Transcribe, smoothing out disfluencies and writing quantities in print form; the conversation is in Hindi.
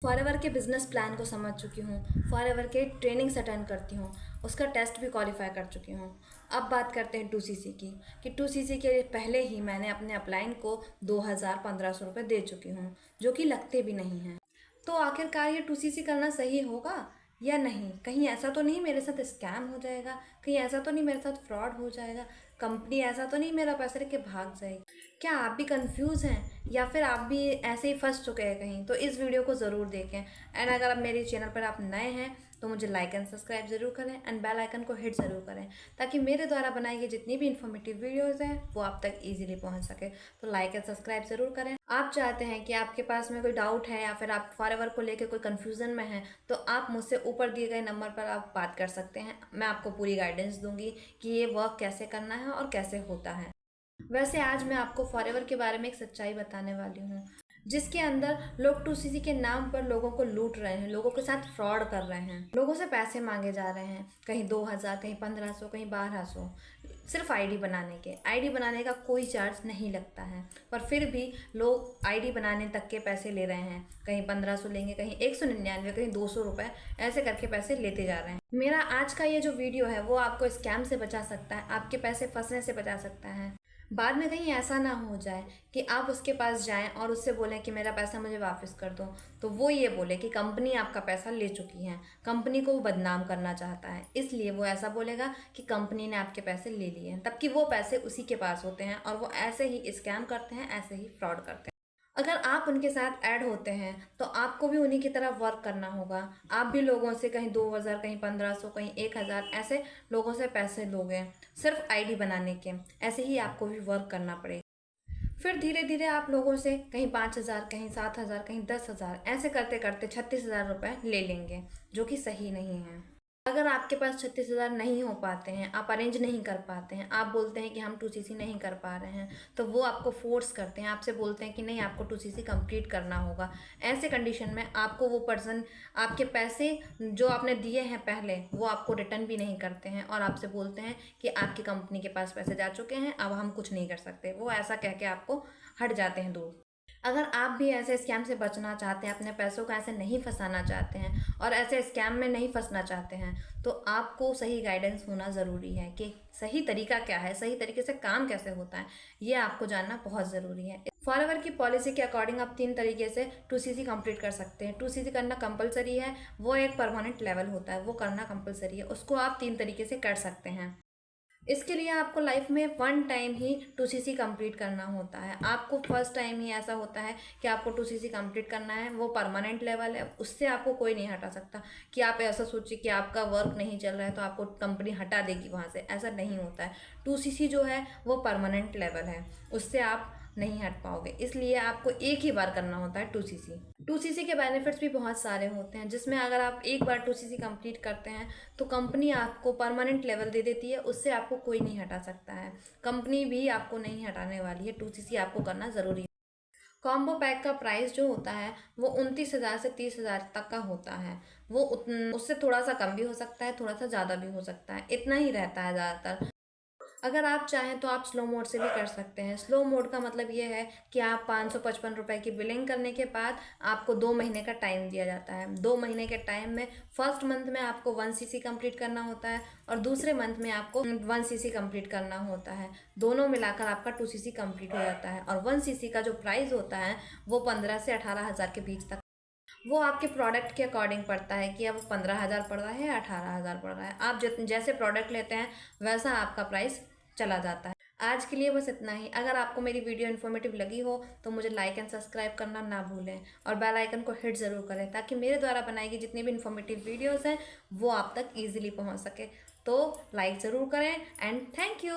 फॉरएवर के बिजनेस प्लान को समझ चुकी हूँ, फॉरएवर के ट्रेनिंग्स अटेंड करती हूँ, उसका टेस्ट भी क्वालिफाई कर चुकी हूँ। अब बात करते हैं 2CC की, कि 2CC के पहले ही मैंने अपने अपलाइन को 2000-1500 रुपये दे चुकी हूँ, जो कि लगते भी नहीं हैं। तो आखिरकार ये 2CC करना सही होगा या नहीं? कहीं ऐसा तो नहीं मेरे साथ स्कैम हो जाएगा, कहीं ऐसा तो नहीं मेरे साथ फ्रॉड हो जाएगा, कंपनी ऐसा तो नहीं मेरा पैसे लेके भाग जाएगी? क्या आप भी कंफ्यूज हैं या फिर आप भी ऐसे ही फंस चुके हैं कहीं? तो इस वीडियो को ज़रूर देखें। एंड अगर आप मेरे चैनल पर आप नए हैं तो मुझे लाइक एंड सब्सक्राइब ज़रूर करें एंड बेल आइकन को हिट ज़रूर करें, ताकि मेरे द्वारा बनाई गई जितनी भी इन्फॉर्मेटिव वीडियोज़ हैं वो आप तक ईजिली पहुंच सके। तो लाइक एंड सब्सक्राइब ज़रूर करें। आप चाहते हैं कि आपके पास में कोई डाउट है या फिर आप फॉरएवर को लेकर कोई कन्फ्यूज़न में हैं, तो आप मुझसे ऊपर दिए गए नंबर पर आप बात कर सकते हैं। मैं आपको पूरी गाइडेंस दूंगी कि ये वर्क कैसे करना है और कैसे होता है। वैसे आज मैं आपको फॉरएवर के बारे में एक सच्चाई बताने वाली हूँ, जिसके अंदर लोग 2CC के नाम पर लोगों को लूट रहे हैं, लोगों के साथ फ्रॉड कर रहे हैं, लोगों से पैसे मांगे जा रहे हैं, कहीं 2000, कहीं 1500, कहीं 1200, सिर्फ आईडी बनाने के। आईडी बनाने का कोई चार्ज नहीं लगता है, पर फिर भी लोग आईडी बनाने तक के पैसे ले रहे हैं। कहीं 1500 लेंगे, कहीं 199, कहीं 200 रुपये, ऐसे करके पैसे लेते जा रहे हैं। मेरा आज का ये जो वीडियो है वो आपको स्कैम से बचा सकता है, आपके पैसे फंसने से बचा सकता है। बाद में कहीं ऐसा ना हो जाए कि आप उसके पास जाएं और उससे बोलें कि मेरा पैसा मुझे वापस कर दो, तो वो ये बोले कि कंपनी आपका पैसा ले चुकी है। कंपनी को वो बदनाम करना चाहता है, इसलिए वो ऐसा बोलेगा कि कंपनी ने आपके पैसे ले लिए हैं, तबकि वो पैसे उसी के पास होते हैं और वो ऐसे ही स्कैम करते हैं, ऐसे ही फ्रॉड करते हैं। अगर आप उनके साथ ऐड होते हैं तो आपको भी उन्हीं की तरह वर्क करना होगा। आप भी लोगों से कहीं 2000, कहीं 1500, कहीं 1000 ऐसे लोगों से पैसे लोगे सिर्फ आईडी बनाने के। ऐसे ही आपको भी वर्क करना पड़ेगा। फिर धीरे धीरे आप लोगों से कहीं 5000, कहीं 7000, कहीं 10,000 ऐसे करते करते 36,000 रुपये ले लेंगे, जो कि सही नहीं है। अगर आपके पास 36,000 नहीं हो पाते हैं, आप अरेंज नहीं कर पाते हैं, आप बोलते हैं कि हम 2CC नहीं कर पा रहे हैं, तो वो आपको फोर्स करते हैं, आपसे बोलते हैं कि नहीं आपको 2CC कंप्लीट करना होगा। ऐसे कंडीशन में आपको वो पर्सन आपके पैसे जो आपने दिए हैं पहले वो आपको रिटर्न भी नहीं करते हैं और आपसे बोलते हैं कि आपकी कंपनी के पास पैसे जा चुके हैं, अब हम कुछ नहीं कर सकते। वो ऐसा कह के आपको हट जाते हैं दूर। अगर आप भी ऐसे स्कैम से बचना चाहते हैं, अपने पैसों को ऐसे नहीं फंसाना चाहते हैं और ऐसे स्कैम में नहीं फंसना चाहते हैं, तो आपको सही गाइडेंस होना ज़रूरी है कि सही तरीका क्या है, सही तरीके से काम कैसे होता है, ये आपको जानना बहुत ज़रूरी है। फॉरएवर की पॉलिसी के अकॉर्डिंग आप 3 तरीके से 2CC कंप्लीट कर सकते हैं। 2CC करना कंपलसरी है, वो एक परमानेंट लेवल होता है, वो करना कंपलसरी है, उसको आप 3 तरीके से कर सकते हैं। इसके लिए आपको लाइफ में 1 टाइम ही 2CC कंप्लीट करना होता है। आपको फर्स्ट टाइम ही ऐसा होता है कि आपको 2CC कंप्लीट करना है, वो परमानेंट लेवल है, उससे आपको कोई नहीं हटा सकता। कि आप ऐसा सोचिए कि आपका वर्क नहीं चल रहा है तो आपको कंपनी हटा देगी वहाँ से, ऐसा नहीं होता है। 2CC जो है वो परमानेंट लेवल है, उससे आप नहीं हट पाओगे, इसलिए आपको एक ही बार करना होता है 2CC। 2CC के बेनिफिट्स भी बहुत सारे होते हैं, जिसमें अगर आप एक बार 2CC कंप्लीट करते हैं तो कंपनी आपको परमानेंट लेवल दे देती है, उससे आपको कोई नहीं हटा सकता है, कंपनी भी आपको नहीं हटाने वाली है। 2CC आपको करना ज़रूरी है। कॉम्बो पैक का प्राइस जो होता है वो 29,000 से 30,000 तक का होता है। वो उससे थोड़ा सा कम भी हो सकता है, थोड़ा सा ज़्यादा भी हो सकता है, इतना ही रहता है ज़्यादातर। अगर आप चाहें तो आप स्लो मोड से भी कर सकते हैं। स्लो मोड का मतलब ये है कि आप 555 रुपये की बिलिंग करने के बाद आपको 2 महीने का टाइम दिया जाता है। 2 महीने के टाइम में फर्स्ट मंथ में आपको 1CC कंप्लीट करना होता है और दूसरे मंथ में आपको 1CC कंप्लीट करना होता है। दोनों मिलाकर आपका 2CC कंप्लीट हो जाता है और 1CC का जो प्राइस होता है वो 15 से 18,000 के बीच तक, वो आपके प्रोडक्ट के अकॉर्डिंग पड़ता है कि अब 15,000 पड़ रहा है या 18,000 पड़ रहा है। आप जैसे प्रोडक्ट लेते हैं वैसा आपका प्राइस चला जाता है। आज के लिए बस इतना ही। अगर आपको मेरी वीडियो इन्फॉर्मेटिव लगी हो तो मुझे लाइक एंड सब्सक्राइब करना ना भूलें और बेल आइकन को हिट ज़रूर करें, ताकि मेरे द्वारा बनाई गई जितनी भी इन्फॉर्मेटिव वीडियोज़ हैं वो आप तक ईजिली पहुँच सके। तो लाइक ज़रूर करें एंड थैंक यू।